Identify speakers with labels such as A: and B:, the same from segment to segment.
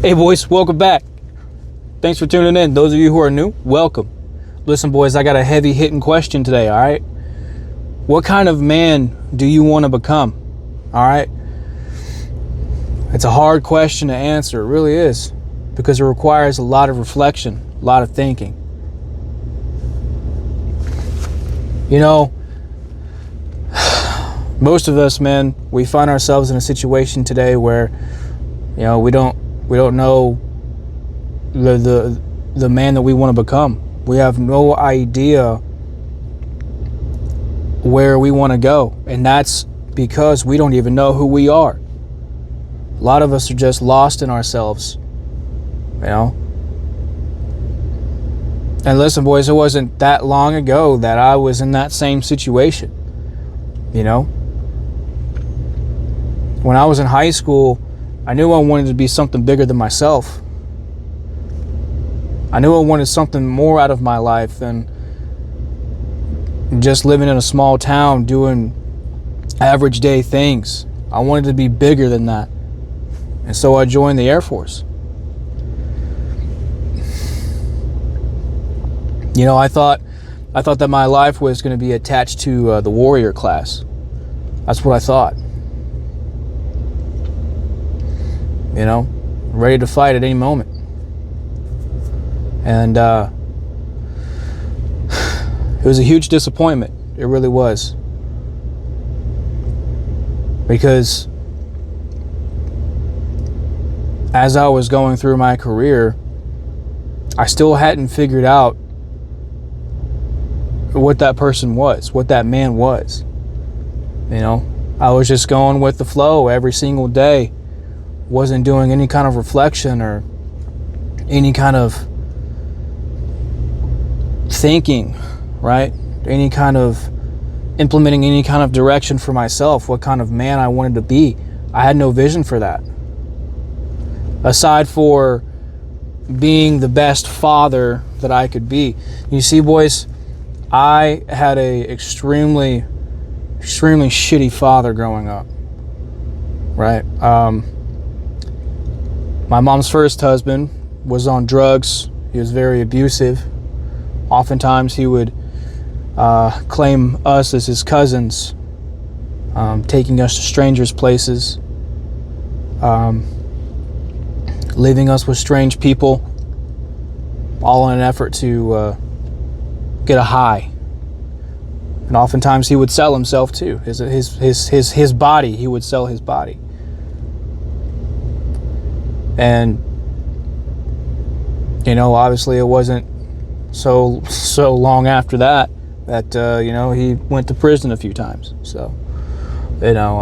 A: Hey boys, welcome back. Thanks for tuning in. Those of you who are new, welcome. Listen boys, I got a heavy hitting question today, alright? What kind of man do you want to become? Alright? It's a hard question to answer, it really is. Because it requires a lot of reflection, a lot of thinking. You know, most of us, man, we find ourselves in a situation today where, you know, we don't know the man that we want to become. We have no idea where we want to go, and that's because we don't even know who we are. A lot of us are just lost in ourselves, you know. And listen, boys, it wasn't that long ago that I was in that same situation, you know. When I was in high school, I knew I wanted to be something bigger than myself. I knew I wanted something more out of my life than just living in a small town doing average day things. I wanted to be bigger than that. And so I joined the Air Force. You know, I thought that my life was going to be attached to the warrior class. That's what I thought. You know, ready to fight at any moment. And it was a huge disappointment. It really was. Because as I was going through my career, I still hadn't figured out what that person was, what that man was. You know, I was just going with the flow every single day. Wasn't doing any kind of reflection or any kind of thinking, right? Any kind of implementing any kind of direction for myself, what kind of man I wanted to be. I had no vision for that. Aside for being the best father that I could be. You see, boys, I had a extremely shitty father growing up, right? My mom's first husband was on drugs. He was very abusive. Oftentimes he would claim us as his cousins, taking us to strangers' places, leaving us with strange people, all in an effort to get a high. And oftentimes he would sell himself too. His body, he would sell his body. And you know, obviously it wasn't so long after that you know, he went to prison a few times. So, you know,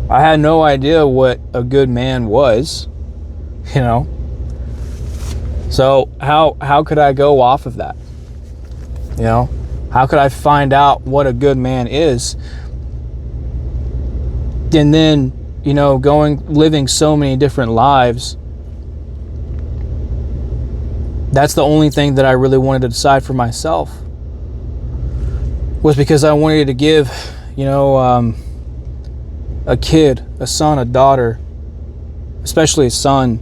A: I had no idea what a good man was, you know. So how could I go off of that? You know, how could I find out what a good man is? And then, you know, living so many different lives, that's the only thing that I really wanted to decide for myself, was because I wanted to give, you know, a kid, a son, a daughter, especially a son,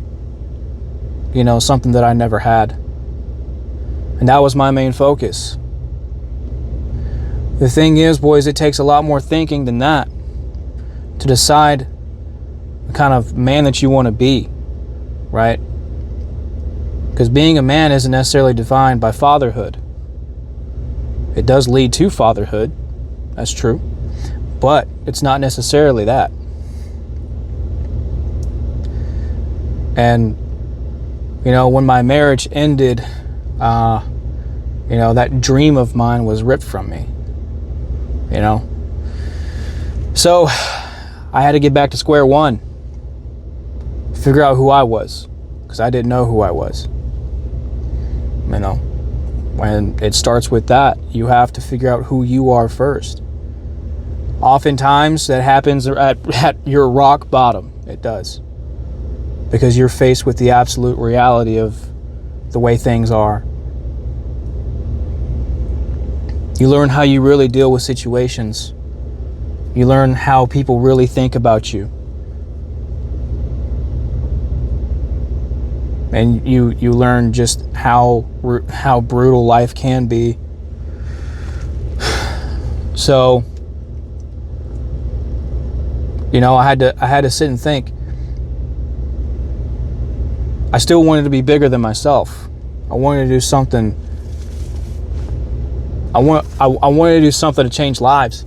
A: you know, something that I never had. And that was my main focus. The thing is, boys, it takes a lot more thinking than that to decide the kind of man that you want to be, right? Because being a man isn't necessarily defined by fatherhood. It does lead to fatherhood, that's true, but it's not necessarily that. And, you know, when my marriage ended, you know, that dream of mine was ripped from me, you know? So I had to get back to square one, figure out who I was, because I didn't know who I was. You know, when it starts with that, you have to figure out who you are first. Oftentimes that happens at your rock bottom. It does, because you're faced with the absolute reality of the way things are. You learn how you really deal with situations You learn how people really think about you. And you learn just how brutal life can be. So, I had to sit and think. I still wanted to be bigger than myself. I wanted to do something. I wanted to do something to change lives.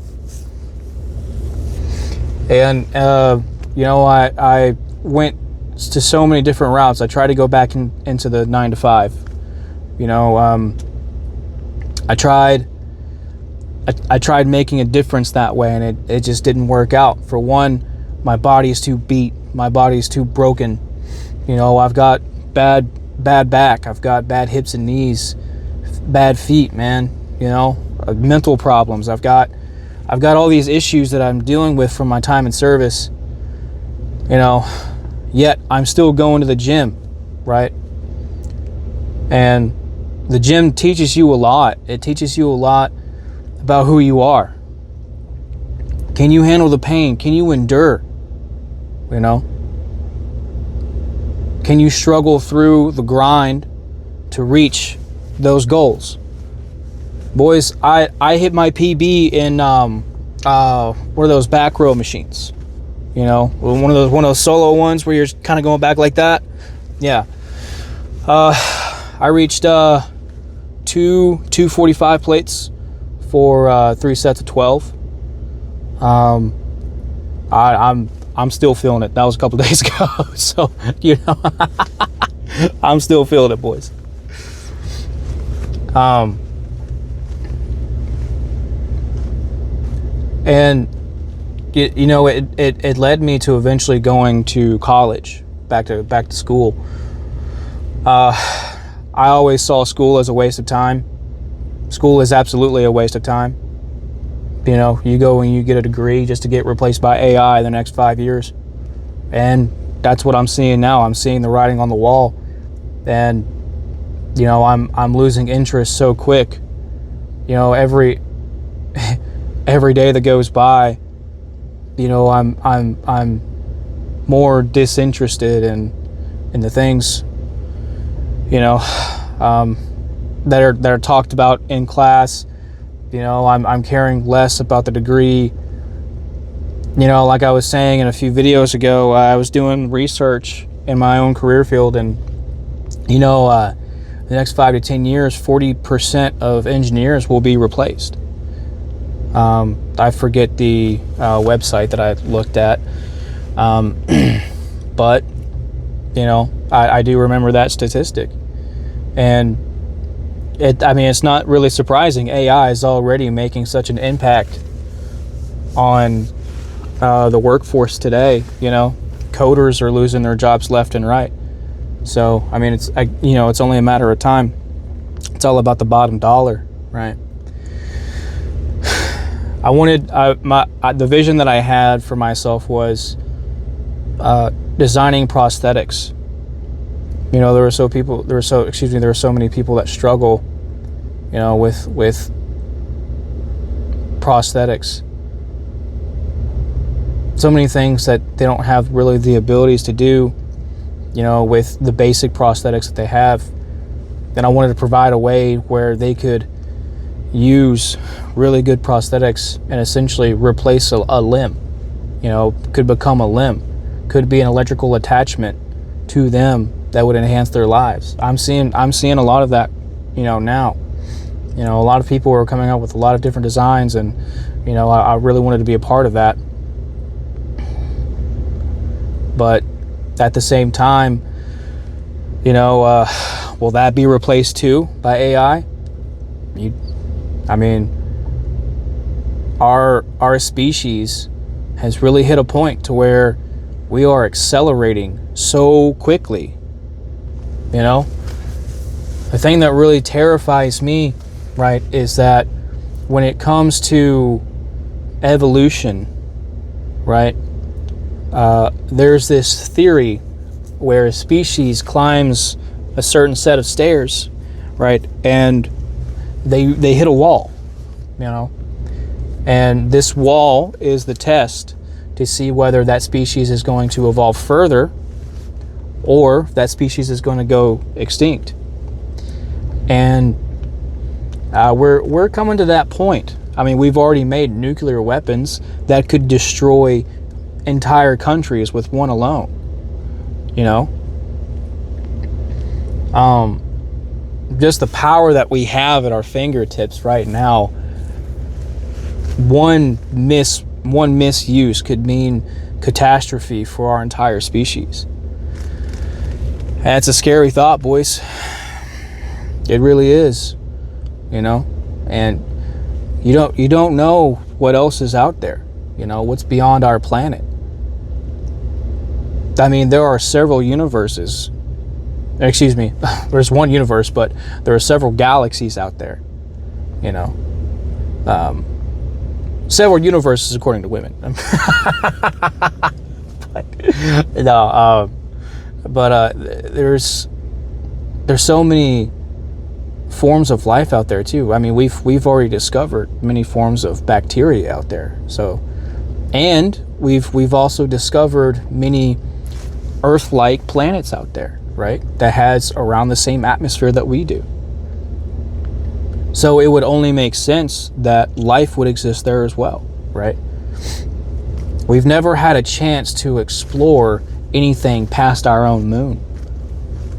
A: And I went to so many different routes. I tried to go back into the 9 to 5. I tried making a difference that way, and it just didn't work out. For one, my body is too beat. My body is too broken. I've got bad back. I've got bad hips and knees, bad feet, man. Mental problems. I've got all these issues that I'm dealing with from my time in service. Yet I'm still going to the gym, right? And the gym teaches you a lot. It teaches you a lot about who you are. Can you handle the pain? Can you endure? Can you struggle through the grind to reach those goals? Boys, I hit my PB in what are those back row machines? One of those solo ones where you're kind of going back like that. Yeah. I reached 245 plates for 3 sets of 12. I'm still feeling it. That was a couple days ago. So, I'm still feeling it, boys. And it led me to eventually going to college, back to school. I always saw school as a waste of time. School is absolutely a waste of time. You go and you get a degree just to get replaced by AI in the next 5 years. And that's what I'm seeing now. I'm seeing the writing on the wall. And, I'm losing interest so quick. Every day that goes by, I'm more disinterested in the things, that are talked about in class. I'm caring less about the degree. Like I was saying in a few videos ago, I was doing research in my own career field, and the next 5 to 10 years, 40% of engineers will be replaced. I forget the website that I looked at, but I do remember that statistic, and it's not really surprising. AI is already making such an impact on the workforce today. Coders are losing their jobs left and right. So it's only a matter of time. It's all about the bottom dollar, right? I wanted the vision that I had for myself was designing prosthetics. There were so many people that struggle, with prosthetics. So many things that they don't have really the abilities to do, with the basic prosthetics that they have. And I wanted to provide a way where they could use really good prosthetics and essentially replace a limb. Could become a limb, could be an electrical attachment to them that would enhance their lives. I'm seeing a lot of that, now. A lot of people are coming up with a lot of different designs, and I really wanted to be a part of that. But at the same time, will that be replaced too by AI? Our species has really hit a point to where we are accelerating so quickly. The thing that really terrifies me, right, is that when it comes to evolution, right, there's this theory where a species climbs a certain set of stairs, right, and they hit a wall, And this wall is the test to see whether that species is going to evolve further or if that species is going to go extinct. And we're coming to that point. I mean, we've already made nuclear weapons that could destroy entire countries with one alone. You know? Just the power that we have at our fingertips right now. One misuse could mean catastrophe for our entire species. That's a scary thought, boys. It really is. You know? And you don't know what else is out there. You know, what's beyond our planet. I mean, there are several universes. Excuse me, there's one universe, but there are several galaxies out there. You know, several universes according to women. There's so many forms of life out there too. I mean, we've already discovered many forms of bacteria out there. So, and we've also discovered many Earth-like planets out there, right? That has around the same atmosphere that we do. So it would only make sense that life would exist there as well, right? We've never had a chance to explore anything past our own moon.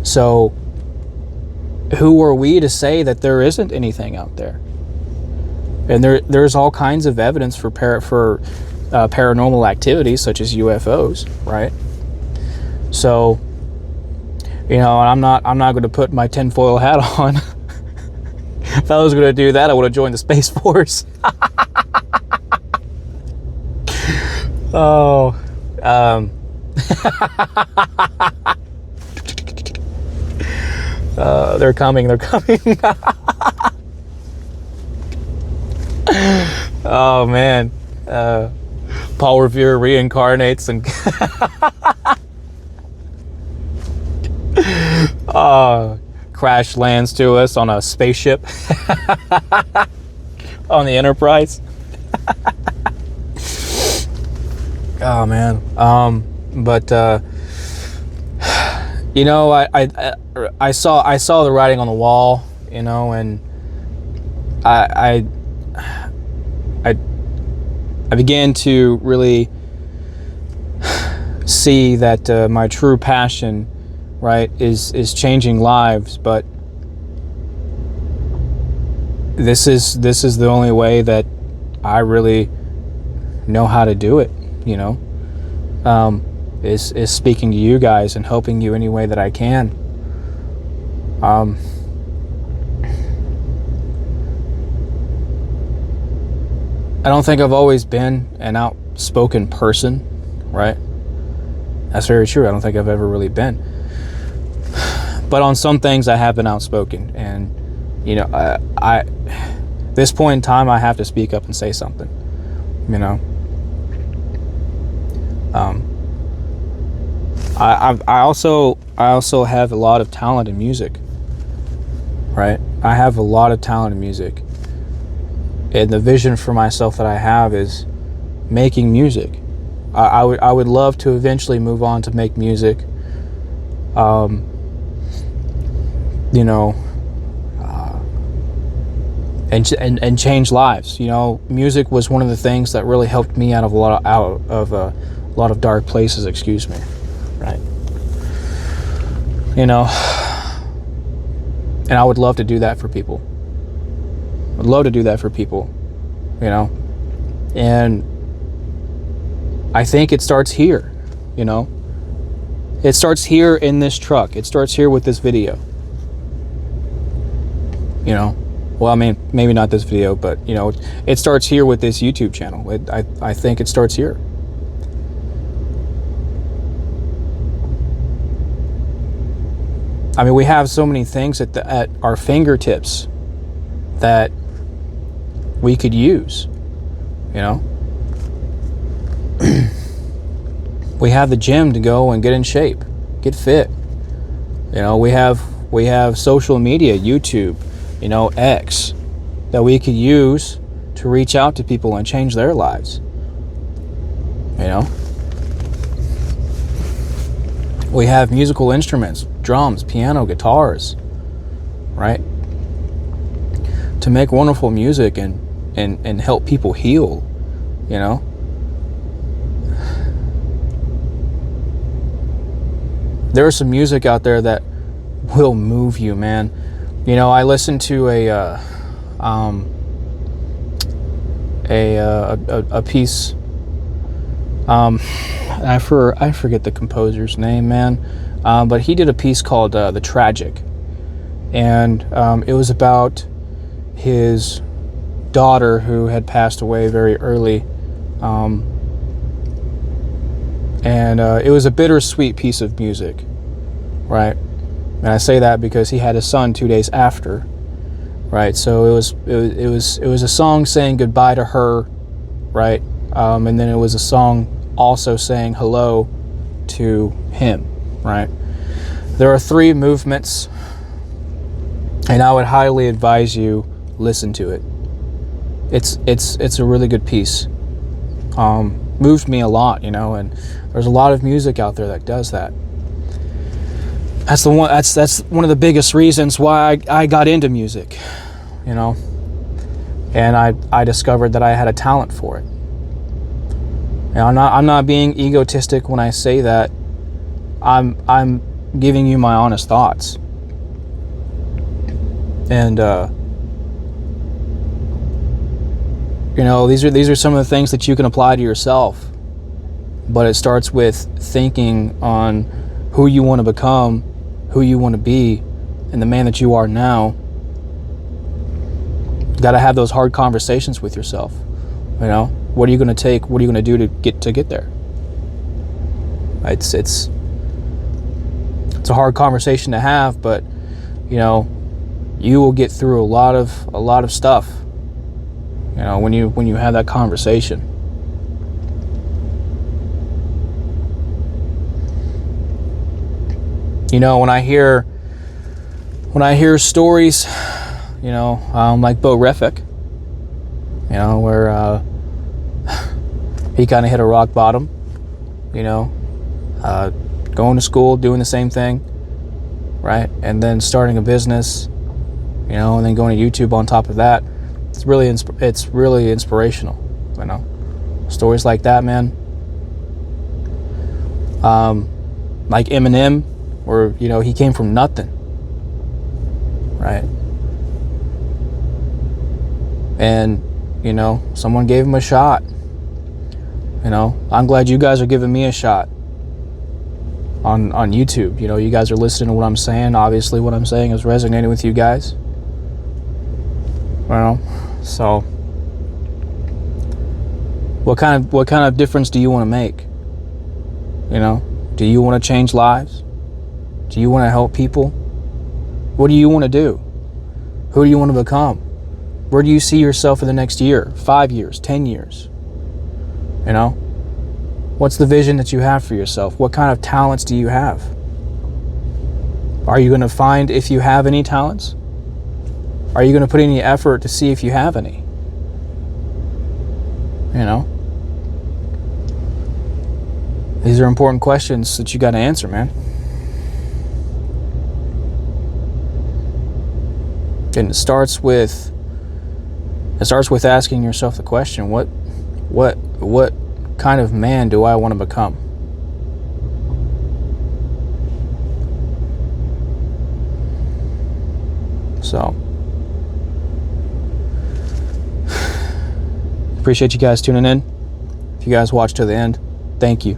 A: So who are we to say that there isn't anything out there? And there's all kinds of evidence for paranormal activities such as UFOs, right? So, you know, I'm not going to put my tinfoil hat on. If I was going to do that, I would have joined the Space Force. Oh, they're coming. Oh man, Paul Revere reincarnates and crash lands to us on a spaceship on the Enterprise. Oh man, but you know, I saw the writing on the wall, you know, and I began to really see that my true passion, right, is changing lives. But this is the only way that I really know how to do it, you know, is speaking to you guys and helping you any way that I can. I don't think I've always been an outspoken person, right? That's very true. I don't think I've ever really been. But on some things I have been outspoken, and you know, I this point in time I have to speak up and say something, you know. I also have a lot of talent in music, right? I have a lot of talent in music, and the vision for myself that I have is making music. I would love to eventually move on to make music. You know, and change lives. You know, music was one of the things that really helped me out of a lot of dark places. Excuse me, right? You know, and I would love to do that for people. I'd love to do that for people. You know, and I think it starts here. You know, it starts here in this truck. It starts here with this video. You know, well, I mean, maybe not this video, but, you know, it starts here with this YouTube channel. I think it starts here. I mean, we have so many things at our fingertips that we could use, you know. We have the gym to go and get in shape, get fit. You know, we have social media, YouTube, you know, X, that we could use to reach out to people and change their lives. You know? We have musical instruments, drums, piano, guitars, right? To make wonderful music and help people heal, you know? There's some music out there that will move you, man. You know, I listened to a piece. I forget the composer's name, man. But he did a piece called "The Tragic," and it was about his daughter who had passed away very early, and it was a bittersweet piece of music, right? And I say that because he had a son 2 days after, right? So it was a song saying goodbye to her, right? And then it was a song also saying hello to him, right? There are 3 movements, and I would highly advise you listen to it. It's a really good piece. Moved me a lot, you know, and there's a lot of music out there that does that. That's one of the biggest reasons why I got into music, you know, and I discovered that I had a talent for it. You know, I'm not being egotistic when I say that. I'm giving you my honest thoughts, and you know, these are some of the things that you can apply to yourself. But it starts with thinking on who you want to become, who you want to be, and the man that you are now. You got to have those hard conversations with yourself. You know, what are you going to take? What are you going to do to get there? It's a hard conversation to have, but you know, you will get through a lot of stuff. You know, when you have that conversation. You know, when I hear stories, you know, like Bo Refik, you know, where he kind of hit a rock bottom, you know, going to school, doing the same thing, right, and then starting a business, you know, and then going to YouTube on top of that. It's really inspirational, you know, stories like that, man. Like Eminem, where, you know, he came from nothing, right? And, you know, someone gave him a shot. You know, I'm glad you guys are giving me a shot on YouTube. You know, you guys are listening to what I'm saying. Obviously, what I'm saying is resonating with you guys. You know, so what kind of difference do you want to make? You know, do you want to change lives? Do you want to help people? What do you want to do? Who do you want to become? Where do you see yourself in the next year, 5 years, 10 years? You know, what's the vision that you have for yourself? What kind of talents do you have? Are you going to find if you have any talents? Are you going to put any effort to see if you have any? You know, these are important questions that you got to answer, man. And it starts with asking yourself the question, what kind of man do I want to become? So, appreciate you guys tuning in. If you guys watched to the end, thank you.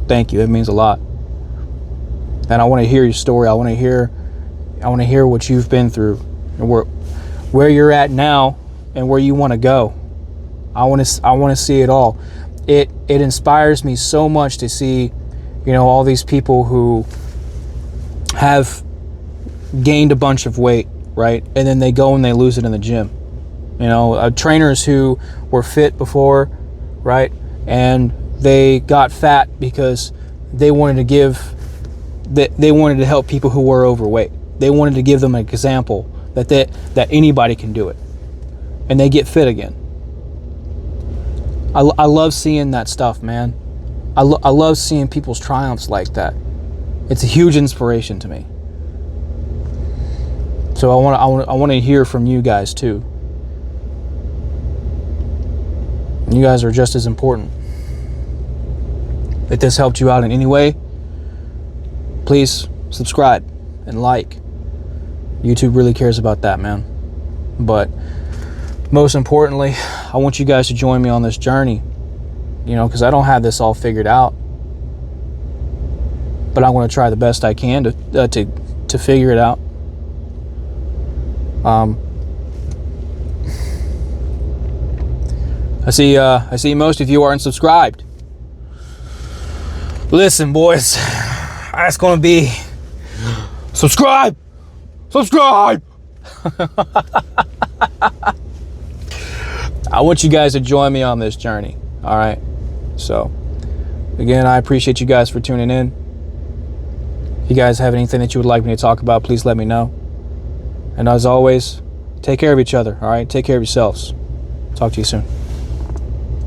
A: Thank you. That means a lot. And I want to hear your story. I want to hear what you've been through, and where you're at now, and where you want to go. I want to see it all. It inspires me so much to see, you know, all these people who have gained a bunch of weight, right? And then they go and they lose it in the gym. You know, trainers who were fit before, right? And they got fat because they wanted to help people who were overweight. They wanted to give them an example that anybody can do it. and they get fit again. I love seeing that stuff, man. I love seeing people's triumphs like that. It's a huge inspiration to me. So I want to hear from you guys too. You guys are just as important. If this helped you out in any way, please subscribe and like. YouTube really cares about that, man. But most importantly, I want you guys to join me on this journey, you know, because I don't have this all figured out. But I'm going to try the best I can to figure it out. I see most of you aren't subscribed. Listen, boys, that's going to be subscribe. I want you guys to join me on this journey. All right. So, again, I appreciate you guys for tuning in. If you guys have anything that you would like me to talk about, please let me know. And as always, take care of each other. All right. Take care of yourselves. Talk to you soon.